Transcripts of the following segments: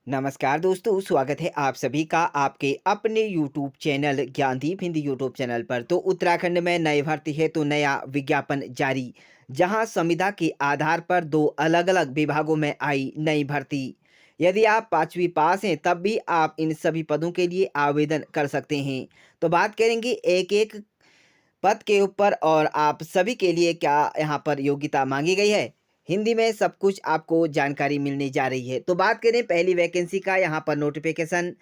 नमस्कार दोस्तों, स्वागत है आप सभी का आपके अपने YouTube channel Gyandeep Hindi YouTube channel पर। तो उत्तराखंड में नई भर्ती है तो नया विज्ञापन जारी, जहां संविदा के आधार पर दो अलग-अलग विभागों में आई नई भर्ती। यदि आप 5वीं पास हैं तब भी आप इन सभी पदों के लिए आवेदन कर सकते हैं। तो बात करेंगे एक-एक पद के ऊपर और आप सभी के लिए क्या यहाँ पर योग्यता मांगी गई है। हिंदी में सब कुछ आपको जानकारी मिलने जा रही है। तो बात करें पहली वैकेंसी का, यहाँ पर नोटिफिकेशन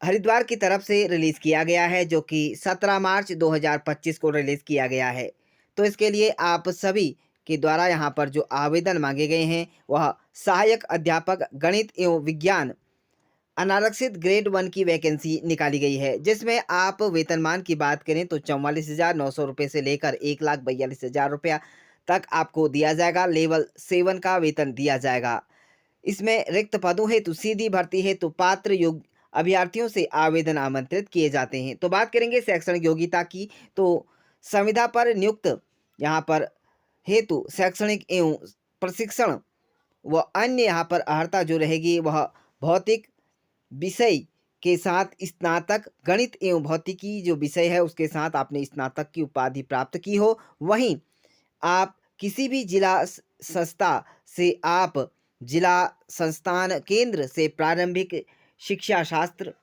हरिद्वार की तरफ से रिलीज़ किया गया है, जो कि 17 मार्च 2025 को रिलीज़ किया गया है। तो इसके लिए आप सभी के द्वारा यहाँ पर जो आवेदन मांगे गए हैं, वह सहायक अध्यापक गणित एवं विज्ञान अनारक्षित ग्रेड 1 की वैकेंसी निकाली गई है, जिसमें आप वेतनमान की बात करें तो 44,900 रुपये से लेकर 1,42,000 रुपया तक आपको दिया जाएगा। लेवल 7 का वेतन दिया जाएगा। इसमें रिक्त पदों हेतु सीधी भर्ती हेतु पात्र योग्य अभ्यर्थियों से आवेदन आमंत्रित किए जाते हैं। तो बात करेंगे शैक्षणिक योग्यता की, तो संविदा पर नियुक्त यहाँ पर हेतु शैक्षणिक एवं प्रशिक्षण व अन्य यहाँ पर अर्हता जो रहेगी वह भौतिक विषय के साथ स्नातक गणित एवं भौतिकी जो विषय है उसके साथ आपने स्नातक की उपाधि प्राप्त की हो। वहीं आप किसी भी जिला संस्था से आप जिला संस्थान केंद्र से प्रारंभिक शिक्षा शास्त्र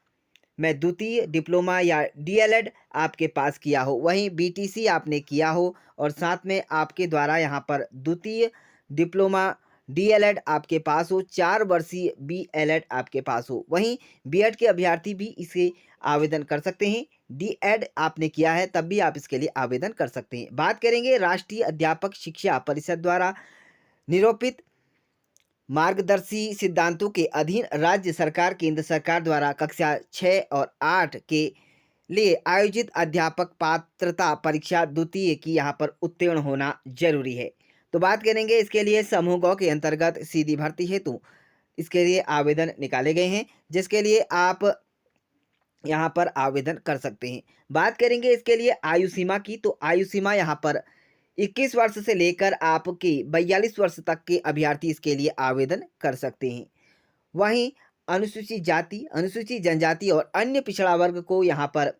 में द्वितीय डिप्लोमा या डीएलएड आपके पास किया हो, वहीं बीटीसी आपने किया हो और साथ में आपके द्वारा यहाँ पर द्वितीय डिप्लोमा डीएलएड आपके पास हो, 4 वर्षीय बीएलएड आपके पास हो। वहीं बीएड के अभ्यर्थी भी इसे आवेदन कर सकते हैं। डीएड आपने किया है तब भी आप इसके लिए आवेदन कर सकते हैं। बात करेंगे राष्ट्रीय अध्यापक शिक्षा परिषद द्वारा निरूपित मार्गदर्शी सिद्धांतों के अधीन राज्य सरकार केंद्र सरकार द्वारा कक्षा 6 और 8 के लिए आयोजित अध्यापक पात्रता परीक्षा द्वितीय की यहाँ पर उत्तीर्ण होना जरूरी है। तो बात करेंगे इसके लिए समूह ग के अंतर्गत सीधी भर्ती हेतु इसके लिए आवेदन निकाले गए हैं, जिसके लिए आप यहाँ पर आवेदन कर सकते हैं। बात करेंगे इसके लिए आयु सीमा की, तो आयु सीमा यहाँ पर 21 वर्ष से लेकर आपके 42 वर्ष तक के अभ्यर्थी इसके लिए आवेदन कर सकते हैं। वहीं अनुसूचित जाति, अनुसूचित जनजाति और अन्य पिछड़ा वर्ग को यहाँ पर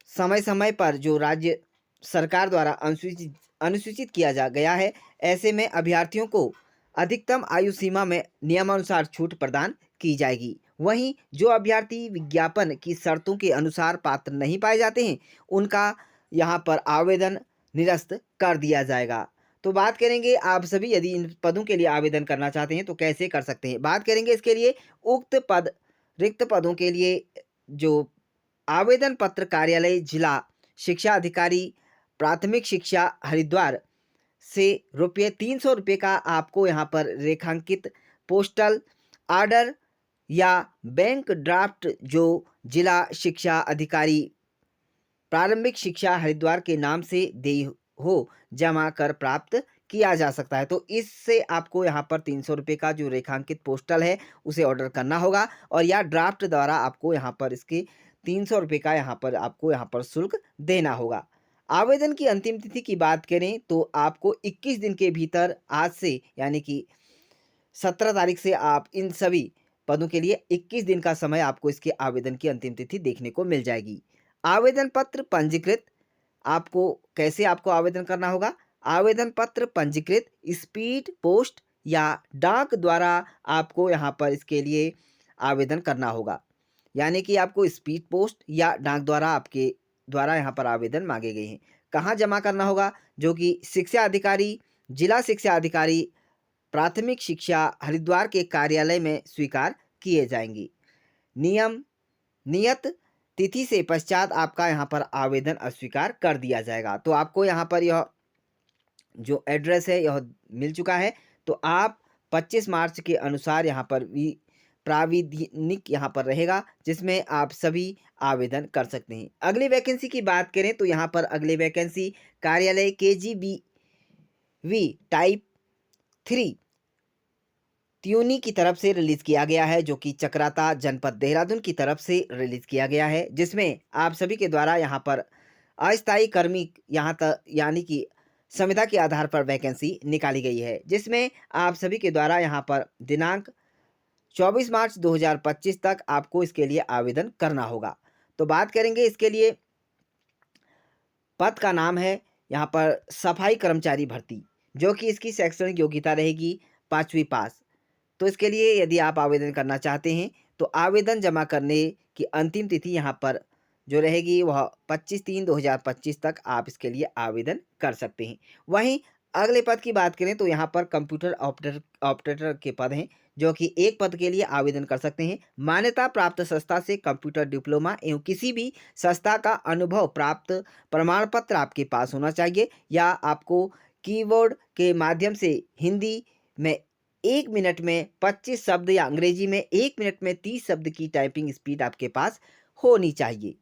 समय-समय पर जो राज्य सरकार द्वारा अनुसूचित अनुसूचित किया जा गया है, ऐसे में अभ्यर्थियों को अधिकतम आयु सीमा में नियमानुसार छूट प्रदान की जाएगी। वहीं जो अभ्यर्थी विज्ञापन की शर्तों के अनुसार पात्र नहीं पाए जाते हैं, उनका यहाँ पर आवेदन निरस्त कर दिया जाएगा। तो बात करेंगे आप सभी यदि इन पदों के लिए आवेदन करना चाहते हैं तो कैसे कर सकते हैं। बात करेंगे इसके लिए उक्त पद रिक्त पदों के लिए जो आवेदन पत्र कार्यालय जिला शिक्षा अधिकारी प्राथमिक शिक्षा हरिद्वार से ₹300 का आपको यहाँ पर रेखांकित पोस्टल आर्डर या बैंक ड्राफ्ट जो जिला शिक्षा अधिकारी प्रारंभिक शिक्षा हरिद्वार के नाम से देय हो जमा कर प्राप्त किया जा सकता है। तो इससे आपको यहाँ पर ₹300 का जो रेखांकित पोस्टल है उसे ऑर्डर करना होगा और या ड्राफ्ट द्वारा आपको यहाँ पर इसके ₹300 का यहाँ पर आपको यहाँ पर शुल्क देना होगा। आवेदन की अंतिम तिथि की बात करें तो आपको 21 दिन के भीतर आज से यानी कि 17 तारीख से आप इन सभी पदों के लिए 21 दिन का समय आपको इसके आवेदन की अंतिम तिथि देखने को मिल जाएगी। आवेदन पत्र पंजीकृत आपको कैसे आपको आवेदन करना होगा? आवेदन पत्र पंजीकृत स्पीड पोस्ट या डाक द्वारा आपको यहाँ पर इसके लिए आवेदन करना होगा। यानी कि आपको स्पीड पोस्ट या डाक द्वारा आपके द्वारा यहाँ पर आवेदन मांगे गए हैं। कहाँ जमा करना होगा? जो कि शिक्षा अधिकारी, जिला शिक्षा अधिकारी प्राथमिक शिक्षा हरिद्वार के कार्यालय में स्वीकार किए जाएंगी। नियम नियत तिथि से पश्चात आपका यहाँ पर आवेदन अस्वीकार कर दिया जाएगा। तो आपको यहाँ पर यह जो एड्रेस है यह मिल चुका है। तो आप 25 मार्च के अनुसार यहाँ पर प्राविधिक यहाँ पर रहेगा, जिसमें आप सभी आवेदन कर सकते हैं। अगली वैकेंसी की बात करें तो यहाँ पर अगली वैकेंसी कार्यालय केजीबीवी टाइप 3 त्यूनी की तरफ से रिलीज़ किया गया है, जो कि चक्राता जनपद देहरादून की तरफ से रिलीज़ किया गया है, जिसमें आप सभी के द्वारा यहाँ पर अस्थायी कर्मी यहाँ तक यानी कि संविदा के आधार पर वैकेंसी निकाली गई है, जिसमें आप सभी के द्वारा यहाँ पर दिनांक 24 मार्च 2025 तक आपको इसके लिए आवेदन करना होगा। तो बात करेंगे इसके लिए, पद का नाम है यहाँ पर सफाई कर्मचारी भर्ती, जो कि इसकी शैक्षणिक योग्यता रहेगी 5वीं पास। तो इसके लिए यदि आप आवेदन करना चाहते हैं तो आवेदन जमा करने की अंतिम तिथि यहाँ पर जो रहेगी वह 25/3/2025 तक आप इसके लिए आवेदन कर सकते हैं। वहीं अगले पद की बात करें तो यहाँ पर कंप्यूटर ऑपरेटर के पद हैं, जो कि एक पद के लिए आवेदन कर सकते हैं। मान्यता प्राप्त संस्था से कंप्यूटर डिप्लोमा एवं किसी भी संस्था का अनुभव प्राप्त प्रमाण पत्र आपके पास होना चाहिए, या आपको कीबोर्ड के माध्यम से हिंदी में 1 मिनट में 25 शब्द या अंग्रेजी में 1 मिनट में 30 शब्द की टाइपिंग स्पीड आपके पास होनी चाहिए।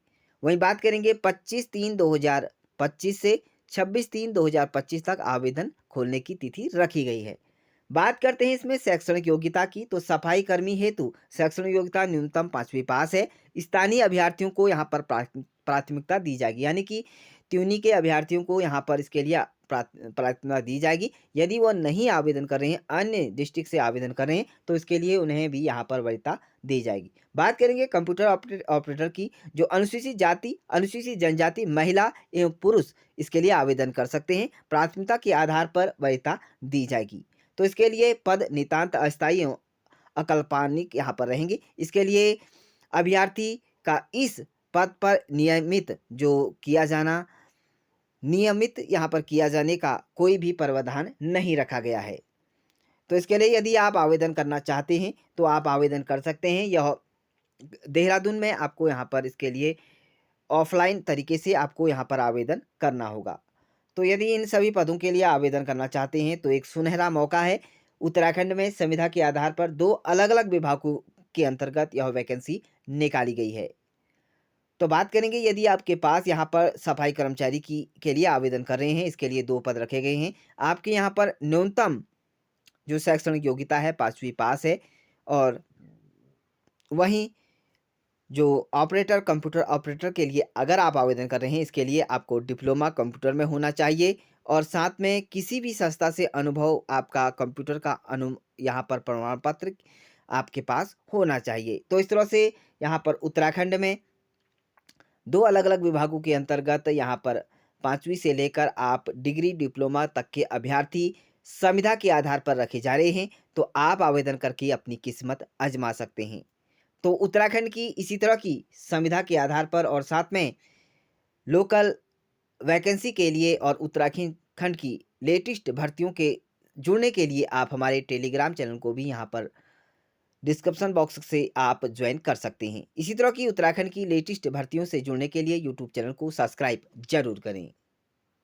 वहीं बात करेंगे 25/3/2025 से 26/3/2025 तक आवेदन खोलने की तिथि रखी गई है। बात करते हैं इसमें शैक्षणिक योग्यता की, तो सफाई कर्मी हेतु शैक्षणिक योग्यता न्यूनतम 5वीं पास है। स्थानीय अभ्यर्थियों को यहाँ पर प्राथमिकता दी जाएगी, यानी कि त्यूनी के अभ्यर्थियों को यहाँ पर इसके लिए प्राथमिकता दी जाएगी। यदि वो नहीं आवेदन कर रहे हैं, अन्य डिस्ट्रिक्ट से आवेदन कर रहे हैं, तो इसके लिए उन्हें भी यहाँ पर वरीयता दी जाएगी। बात करेंगे कंप्यूटर ऑपरेटर की, जो अनुसूचित जाति, अनुसूचित जनजाति, महिला एवं पुरुष इसके लिए आवेदन कर सकते हैं। प्राथमिकता के आधार पर वरीयता दी जाएगी। तो इसके लिए पद नितांत अस्थायी एवं अकल्पनिक यहाँ पर रहेंगे। इसके लिए अभ्यर्थी का इस पद पर नियमित यहाँ पर किया जाने का कोई भी प्रावधान नहीं रखा गया है। तो इसके लिए यदि आप आवेदन करना चाहते हैं तो आप आवेदन कर सकते हैं। यह देहरादून में आपको यहाँ पर इसके लिए ऑफलाइन तरीके से आपको यहाँ पर आवेदन करना होगा। तो यदि इन सभी पदों के लिए आवेदन करना चाहते हैं तो एक सुनहरा मौका है। उत्तराखंड में संविदा के आधार पर 2 अलग-अलग विभागों के अंतर्गत यह वैकेंसी निकाली गई है। तो बात करेंगे, यदि आपके पास यहाँ पर सफाई कर्मचारी के लिए आवेदन कर रहे हैं, इसके लिए 2 पद रखे गए हैं। आपके यहाँ पर न्यूनतम जो शैक्षणिक योग्यता है 5वीं पास है, और वहीं जो कंप्यूटर ऑपरेटर के लिए अगर आप आवेदन कर रहे हैं, इसके लिए आपको डिप्लोमा कंप्यूटर में होना चाहिए, और साथ में किसी भी संस्था से अनुभव आपका कंप्यूटर का यहाँ पर प्रमाण पत्र आपके पास होना चाहिए। तो इस तरह से यहाँ पर उत्तराखंड में 2 अलग-अलग विभागों के अंतर्गत यहाँ पर 5वीं से लेकर आप डिग्री डिप्लोमा तक के अभ्यर्थी संविदा के आधार पर रखे जा रहे हैं। तो आप आवेदन करके अपनी किस्मत आजमा सकते हैं। तो उत्तराखंड की इसी तरह की संविदा के आधार पर और साथ में लोकल वैकेंसी के लिए और उत्तराखंड की लेटेस्ट भर्तियों के जुड़ने के लिए आप हमारे टेलीग्राम चैनल को भी यहाँ पर डिस्क्रिप्शन बॉक्स से आप ज्वाइन कर सकते हैं। इसी तरह की उत्तराखंड की लेटेस्ट भर्तियों से जुड़ने के लिए यूट्यूब चैनल को सब्सक्राइब जरूर करें।